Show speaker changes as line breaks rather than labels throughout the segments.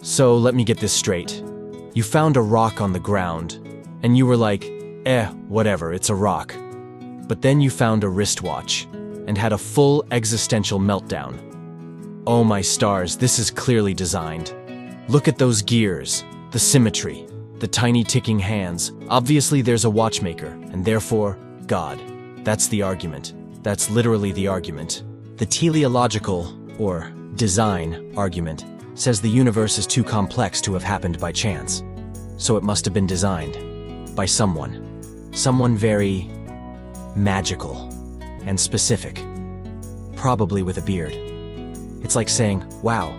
So let me get this straight. You found a rock on the ground, and you were like, whatever, it's a rock. But then you found a wristwatch, and had a full existential meltdown. Oh my stars, this is clearly designed. Look at those gears, the symmetry, the tiny ticking hands. Obviously there's a watchmaker, and therefore, God. That's the argument. That's literally the argument. The teleological, or design, argument says the universe is too complex to have happened by chance. So it must have been designed by someone. Someone very magical and specific. Probably with a beard. It's like saying, wow,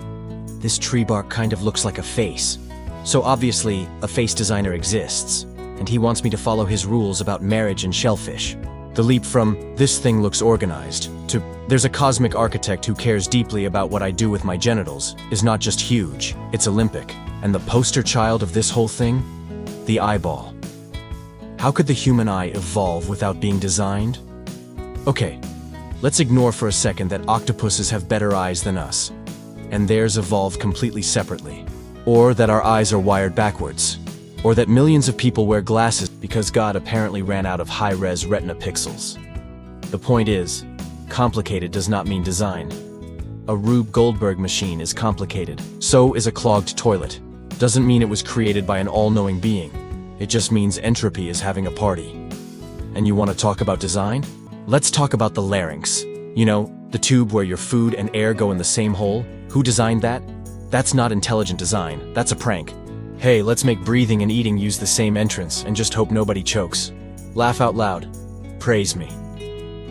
this tree bark kind of looks like a face. So obviously, a face designer exists, and he wants me to follow his rules about marriage and shellfish. The leap from, this thing looks organized, to, there's a cosmic architect who cares deeply about what I do with my genitals, is not just huge, it's Olympic. And the poster child of this whole thing? The eyeball. How could the human eye evolve without being designed? Okay, let's ignore for a second that octopuses have better eyes than us, and theirs evolve completely separately. Or that our eyes are wired backwards. Or that millions of people wear glasses because God apparently ran out of high-res retina pixels. The point is, complicated does not mean design. A Rube Goldberg machine is complicated. So is a clogged toilet. Doesn't mean it was created by an all-knowing being. It just means entropy is having a party. And you want to talk about design? Let's talk about the larynx. You know, the tube where your food and air go in the same hole? Who designed that? That's not intelligent design, that's a prank. Hey, let's make breathing and eating use the same entrance and just hope nobody chokes. Laugh out loud. Praise me.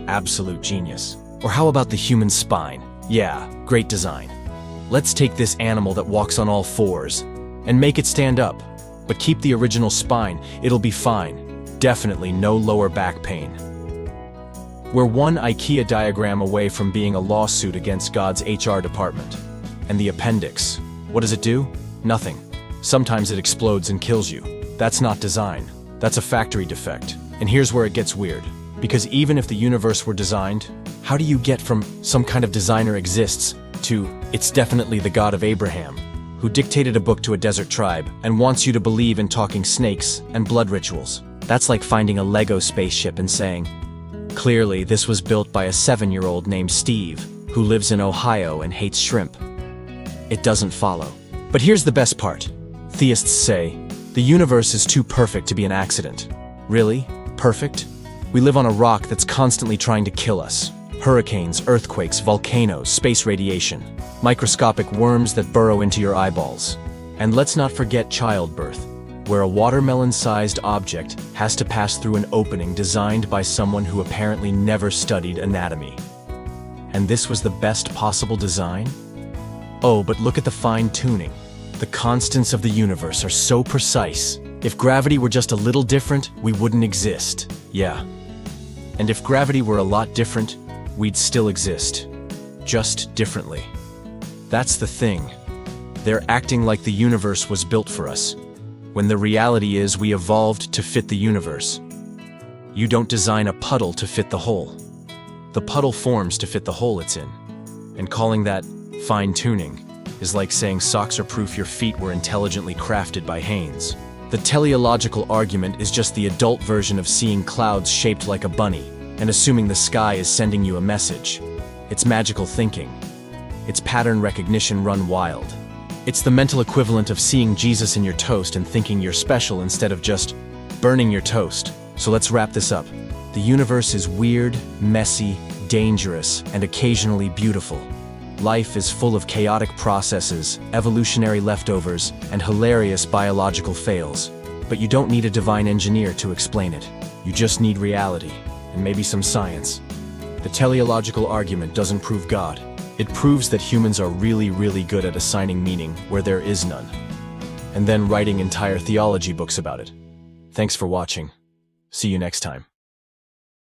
Absolute genius. Or how about the human spine? Yeah, great design. Let's take this animal that walks on all fours and make it stand up. But keep the original spine, it'll be fine. Definitely no lower back pain. We're one IKEA diagram away from being a lawsuit against God's HR department. And the appendix, what does it do? Nothing. Sometimes it explodes and kills you. That's not design. That's a factory defect. And here's where it gets weird. Because even if the universe were designed, how do you get from some kind of designer exists to it's definitely the God of Abraham, who dictated a book to a desert tribe and wants you to believe in talking snakes and blood rituals? That's like finding a Lego spaceship and saying, clearly this was built by a 7-year-old named Steve, who lives in Ohio and hates shrimp. It doesn't follow. But here's the best part. Theists say, the universe is too perfect to be an accident. Really? Perfect? We live on a rock that's constantly trying to kill us. Hurricanes, earthquakes, volcanoes, space radiation, microscopic worms that burrow into your eyeballs. And let's not forget childbirth, where a watermelon-sized object has to pass through an opening designed by someone who apparently never studied anatomy. And this was the best possible design? Oh, but look at the fine-tuning. The constants of the universe are so precise. If gravity were just a little different, we wouldn't exist. Yeah. And if gravity were a lot different, we'd still exist. Just differently. That's the thing. They're acting like the universe was built for us, when the reality is we evolved to fit the universe. You don't design a puddle to fit the hole. The puddle forms to fit the hole it's in. And calling that fine-tuning is like saying socks are proof your feet were intelligently crafted by Haynes. The teleological argument is just the adult version of seeing clouds shaped like a bunny and assuming the sky is sending you a message. It's magical thinking. It's pattern recognition run wild. It's the mental equivalent of seeing Jesus in your toast and thinking you're special instead of just burning your toast. So let's wrap this up. The universe is weird, messy, dangerous, and occasionally beautiful. Life is full of chaotic processes, evolutionary leftovers, and hilarious biological fails. But you don't need a divine engineer to explain it. You just need reality, and maybe some science. The teleological argument doesn't prove God. It proves that humans are really, really good at assigning meaning where there is none, and then writing entire theology books about it. Thanks for watching. See you next time.